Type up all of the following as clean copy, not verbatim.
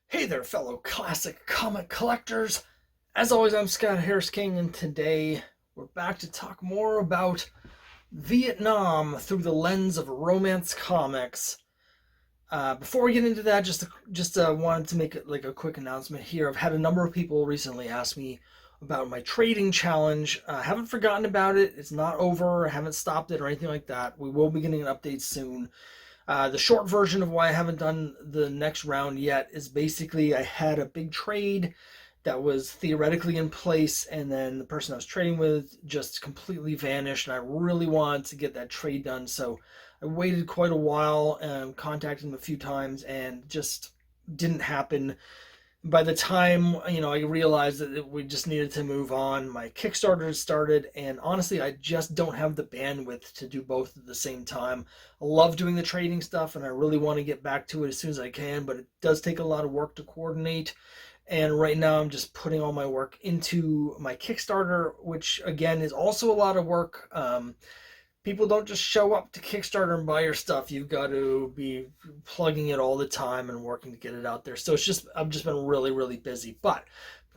Hey there, fellow classic comic collectors. As always, I'm Scott Harris King, and today we're back to talk more about Vietnam through the lens of romance comics. Before we get into that, just wanted to make like a quick announcement here. I've had a number of people recently ask me about my trading challenge. I haven't forgotten about it. It's not over. I haven't stopped it or anything like that. We will be getting an update soon. The short version of why I haven't done the next round yet is basically I had a big trade that was theoretically in place, and then the person I was trading with just completely vanished, and I really wanted to get that trade done. So I waited quite a while and contacted him a few times, and just didn't happen. By the time I realized that we just needed to move on, my Kickstarter started, and honestly, I just don't have the bandwidth to do both at the same time. I love doing the trading stuff, and I really want to get back to it as soon as I can, but it does take a lot of work to coordinate. And right now, I'm just putting all my work into my Kickstarter, which again is also a lot of work. People don't just show up to Kickstarter and buy your stuff. You've got to be plugging it all the time and working to get it out there. So I've just been really, really busy. But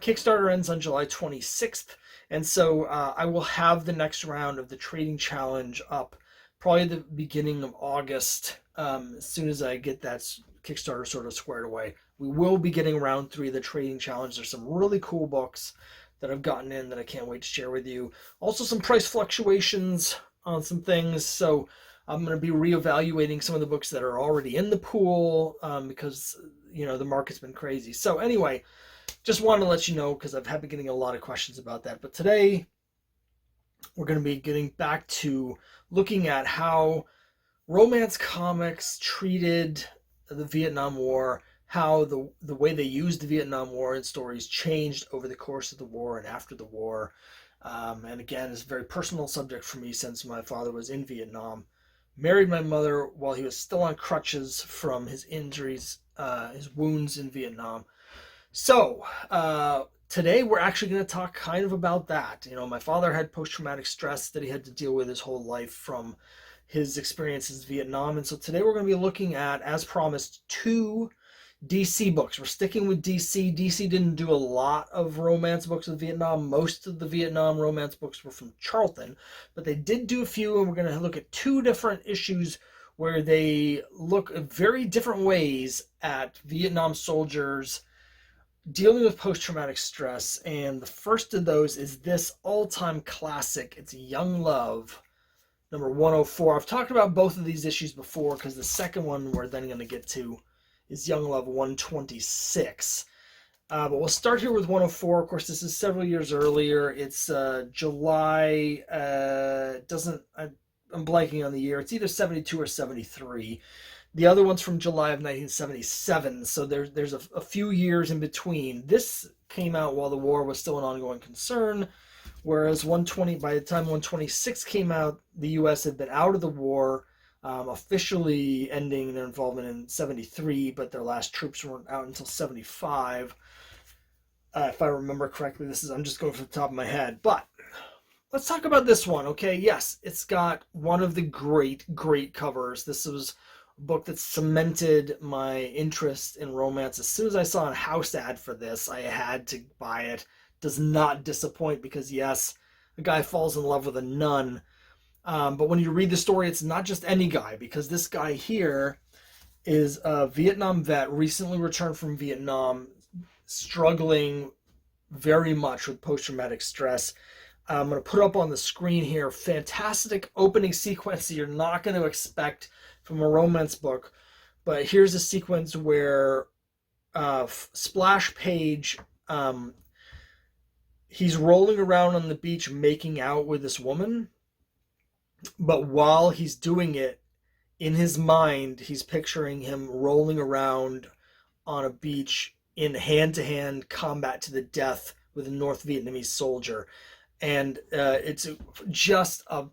Kickstarter ends on July 26th, and so I will have the next round of the trading challenge up probably the beginning of August. As soon as I get that Kickstarter sort of squared away, we will be getting round 3 of the trading challenge. There's some really cool books that I've gotten in that I can't wait to share with you. Also, some price fluctuations on some things. So I'm going to be reevaluating some of the books that are already in the pool, because the market's been crazy. So anyway, just wanted to let you know because I've been getting a lot of questions about that. But today we're going to be getting back to looking at how romance comics treated the Vietnam War, how the way they used the Vietnam War in stories changed over the course of the war and after the war. And again, it's a very personal subject for me since my father was in Vietnam. Married my mother while he was still on crutches from his injuries, his wounds in Vietnam. So, today we're actually going to talk kind of about that. My father had post-traumatic stress that he had to deal with his whole life from his experiences in Vietnam. And so today we're going to be looking at, as promised, 2 DC books. We're sticking with DC. DC didn't do a lot of romance books with Vietnam. Most of the Vietnam romance books were from Charlton, but they did do a few, and we're going to look at 2 different issues where they look at very different ways at Vietnam soldiers dealing with post-traumatic stress. And the first of those is this all-time classic. It's Young Love, number 104. I've talked about both of these issues before because the second one we're then going to get to is Young Love 126. But we'll start here with 104. Of course, this is several years earlier. It's July. I'm blanking on the year. It's either 72 or 73. The other one's from July of 1977. So there's a few years in between. This came out while the war was still an ongoing concern, whereas 120, by the time 126 came out, the U.S. had been out of the war, officially ending their involvement in 73, but their last troops weren't out until 75. If I remember correctly, I'm just going from the top of my head. But let's talk about this one, okay? Yes, it's got one of the great covers. This was a book that cemented my interest in romance. As soon as I saw a house ad for this, I had to buy it. Does not disappoint because, yes, a guy falls in love with a nun. But when you read the story, it's not just any guy, because this guy here is a Vietnam vet, recently returned from Vietnam, struggling very much with post-traumatic stress. I'm going to put up on the screen here, fantastic opening sequence that you're not going to expect from a romance book. But here's a sequence where splash page, he's rolling around on the beach making out with this woman. But while he's doing it, in his mind, he's picturing him rolling around on a beach in hand-to-hand combat to the death with a North Vietnamese soldier. And it's just a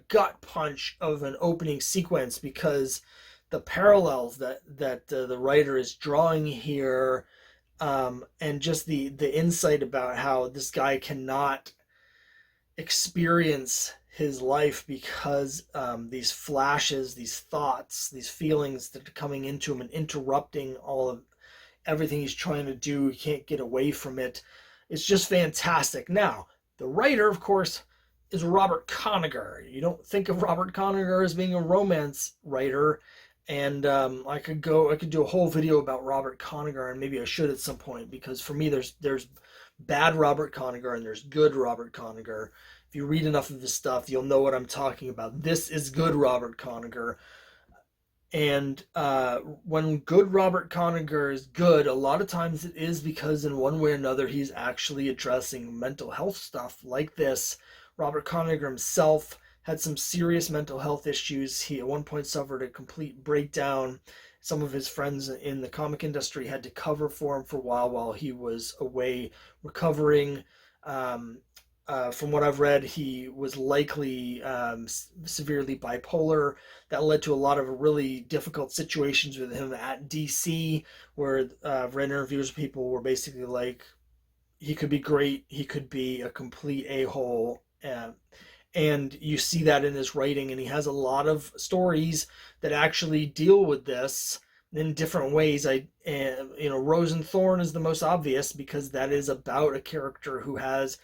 gut punch of an opening sequence, because the parallels that the writer is drawing here, and just the insight about how this guy cannot experience his life because these flashes, these thoughts, these feelings that are coming into him and interrupting all of everything he's trying to do. He can't get away from it. It's just fantastic. Now, the writer, of course, is Robert Kanigher. You don't think of Robert Kanigher as being a romance writer. And I could do a whole video about Robert Kanigher, and maybe I should at some point, because for me, there's bad Robert Kanigher and there's good Robert Kanigher. If you read enough of his stuff, you'll know what I'm talking about. This is good Robert Kanigher. And when good Robert Kanigher is good, a lot of times it is because in one way or another he's actually addressing mental health stuff like this. Robert Kanigher himself had some serious mental health issues. He at one point suffered a complete breakdown. Some of his friends in the comic industry had to cover for him for a while he was away recovering. From what I've read, he was likely severely bipolar. That led to a lot of really difficult situations with him at DC, where I've read interviews with people were basically like, he could be great, he could be a complete a-hole. And you see that in his writing, and he has a lot of stories that actually deal with this in different ways. Rose and Thorn is the most obvious, because that is about a character who has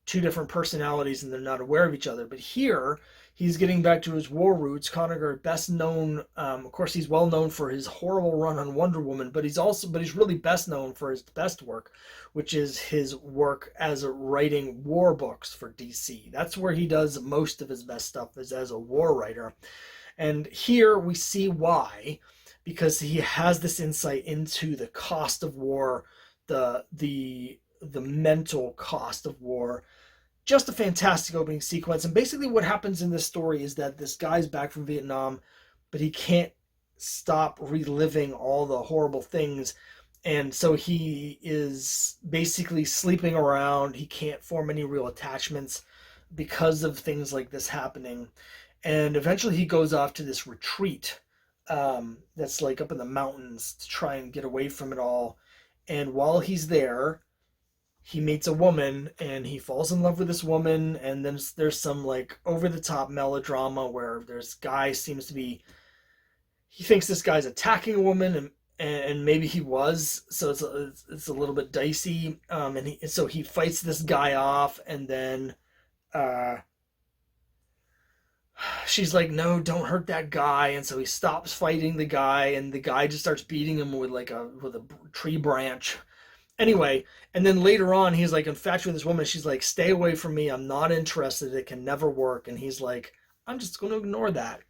two different personalities and they're not aware of each other. But here, he's getting back to his war roots. Kanigher, best known, of course, he's well known for his horrible run on Wonder Woman, but he's really best known for his best work, which is his work as writing war books for DC. That's where he does most of his best stuff, is as a war writer. And here we see why, because he has this insight into the cost of war, the mental cost of war. Just a fantastic opening sequence. And basically what happens in this story is that this guy's back from Vietnam, but he can't stop reliving all the horrible things. And so he is basically sleeping around. He can't form any real attachments because of things like this happening. And eventually he goes off to this retreat that's like up in the mountains to try and get away from it all. And while he's there, he meets a woman and he falls in love with this woman. And then there's some like over the top melodrama where this guy seems to be, he thinks this guy's attacking a woman, and maybe he was. So it's a little bit dicey. So he fights this guy off, and then she's like, no, don't hurt that guy. And so he stops fighting the guy, and the guy just starts beating him with a tree branch. Anyway, and then later on, he's like infatuated with this woman. She's like, stay away from me. I'm not interested. It can never work. And he's like, I'm just going to ignore that.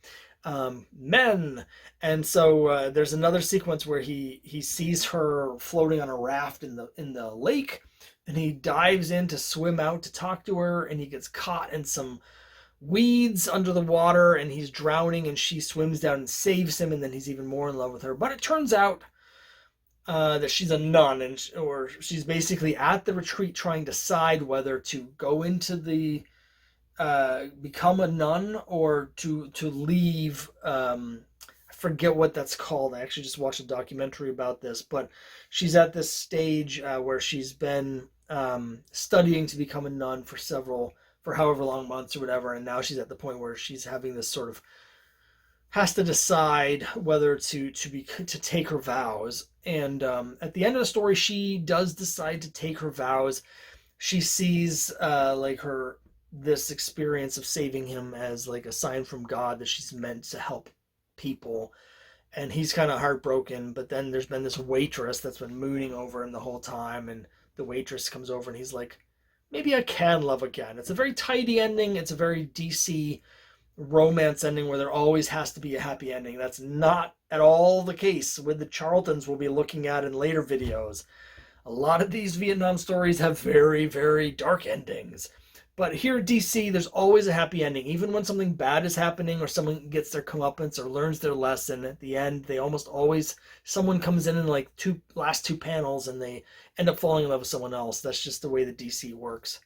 Men. And so there's another sequence where he sees her floating on a raft in the lake, and he dives in to swim out to talk to her, and he gets caught in some weeds under the water, and he's drowning, and she swims down and saves him, and then he's even more in love with her. But it turns out that she's a nun, or she's basically at the retreat trying to decide whether to go into the become a nun or to leave. I forget what that's called. I actually just watched a documentary about this, but she's at this stage where she's been studying to become a nun for however long months or whatever, and now she's at the point where she's having this sort of has to decide whether to take her vows. And at the end of the story, she does decide to take her vows. She sees this experience of saving him as like a sign from God that she's meant to help people. And he's kind of heartbroken, but then there's been this waitress that's been mooning over him the whole time, and the waitress comes over and he's like, maybe I can love again. It's a very tidy ending. It's a very DC romance ending where there always has to be a happy ending. That's not at all the case with the Charltons we'll be looking at in later videos. A lot of these Vietnam stories have very, very dark endings. But here at DC, there's always a happy ending. Even when something bad is happening or someone gets their comeuppance or learns their lesson, at the end, they almost always, someone comes in like last two panels and they end up falling in love with someone else. That's just the way the DC works.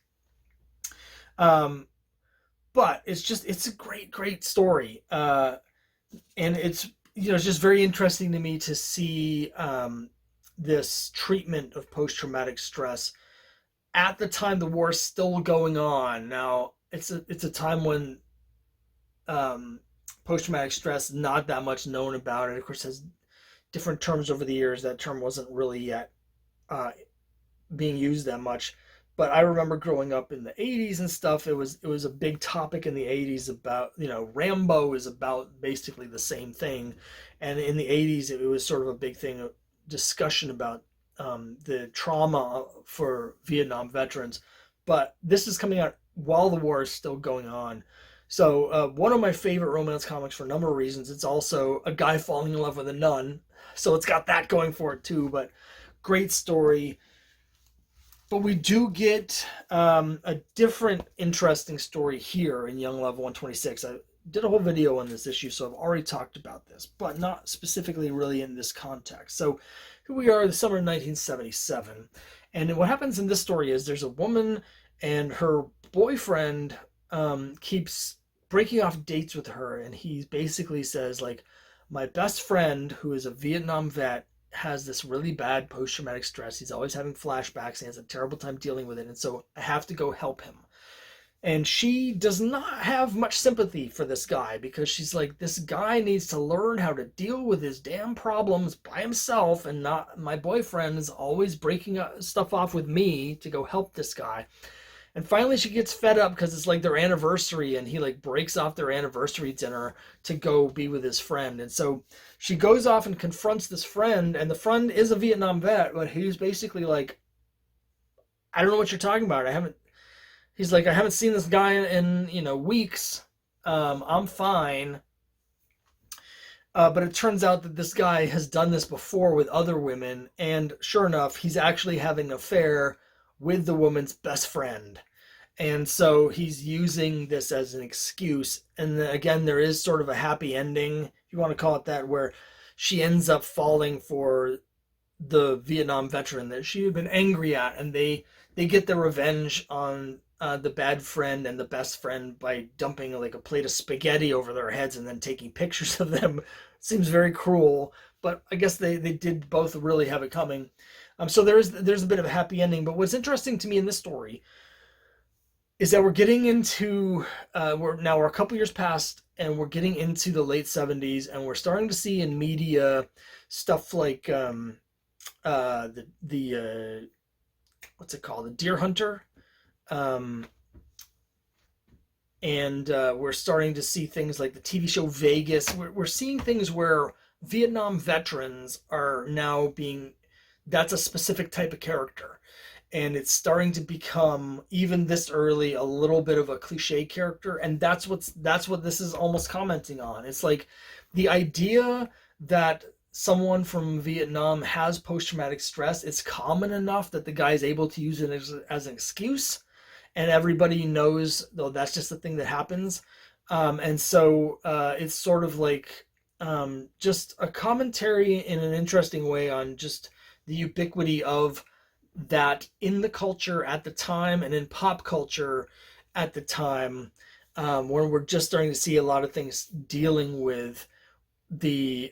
But it's a great, great story. And it's just very interesting to me to see this treatment of post-traumatic stress at the time the war is still going on. Now, it's a time when post-traumatic stress, not that much known about it. Of course, has different terms over the years. That term wasn't really yet uh, being used that much. But I remember growing up in the 80s and stuff, it was a big topic in the 80s about, Rambo is about basically the same thing. And in the 80s, it was sort of a big thing, of discussion about the trauma for Vietnam veterans. But this is coming out while the war is still going on. So one of my favorite romance comics for a number of reasons. It's also a guy falling in love with a nun. So it's got that going for it too. But great story. But we do get a different interesting story here in Young Love 126. I did a whole video on this issue, so I've already talked about this, but not specifically really in this context. So here we are, the summer of 1977. And what happens in this story is there's a woman and her boyfriend keeps breaking off dates with her. And he basically says, like, my best friend, who is a Vietnam vet, has this really bad post-traumatic stress. He's always having flashbacks and has a terrible time dealing with it. And so I have to go help him. And she does not have much sympathy for this guy because she's like, this guy needs to learn how to deal with his damn problems by himself, and not my boyfriend is always breaking stuff off with me to go help this guy. And finally she gets fed up because it's like their anniversary, and he like breaks off their anniversary dinner to go be with his friend. And so she goes off and confronts this friend, and the friend is a Vietnam vet, but he's basically like, I don't know what you're talking about. He's like, I haven't seen this guy in, weeks. I'm fine. But it turns out that this guy has done this before with other women. And sure enough, he's actually having an affair with the woman's best friend. And so he's using this as an excuse. And then, again, there is sort of a happy ending, if you want to call it that, where she ends up falling for the Vietnam veteran that she had been angry at. And they get their revenge on the bad friend and the best friend by dumping like a plate of spaghetti over their heads and then taking pictures of them. Seems very cruel, but I guess they did both really have it coming. So there's a bit of a happy ending. But what's interesting to me in this story is that we're getting into we're a couple years past, and we're getting into the late 70s, and we're starting to see in media stuff like the what's it called, the Deer Hunter. And we're starting to see things like the TV show Vegas. We're seeing things where Vietnam veterans are now that's a specific type of character. And it's starting to become, even this early, a little bit of a cliche character. And that's what this is almost commenting on. It's like the idea that someone from Vietnam has post-traumatic stress, it's common enough that the guy is able to use it as an excuse. And everybody knows, though, that's just the thing that happens. And so it's sort of like just a commentary in an interesting way on just the ubiquity of that in the culture at the time and in pop culture at the time, where we're just starting to see a lot of things dealing with the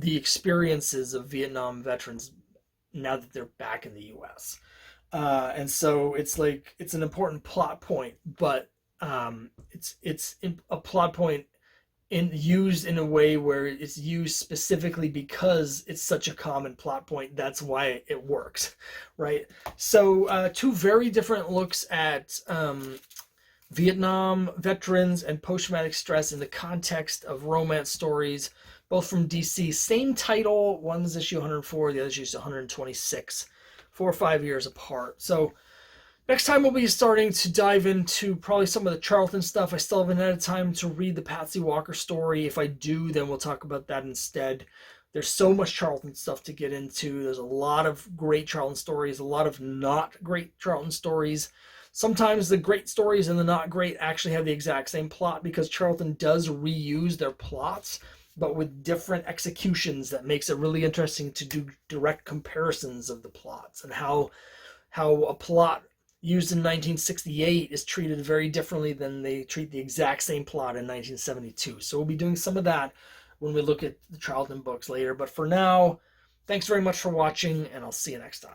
experiences of Vietnam veterans now that they're back in the U.S. And so it's like, it's an important plot point, but it's a plot point used in a way where it's used specifically because it's such a common plot point. That's why it works, right? So two very different looks at Vietnam veterans and post-traumatic stress in the context of romance stories, both from DC. Same title, one's issue 104, the other's issue 126. 4 or 5 years apart. So next time we'll be starting to dive into probably some of the Charlton stuff. I still haven't had time to read the Patsy Walker story. If I do, then we'll talk about that instead. There's so much Charlton stuff to get into. There's a lot of great Charlton stories, a lot of not great Charlton stories. Sometimes the great stories and the not great actually have the exact same plot, because Charlton does reuse their plots, but with different executions. That makes it really interesting to do direct comparisons of the plots, and how a plot used in 1968 is treated very differently than they treat the exact same plot in 1972. So we'll be doing some of that when we look at the Charlton books later. But for now, thanks very much for watching, and I'll see you next time.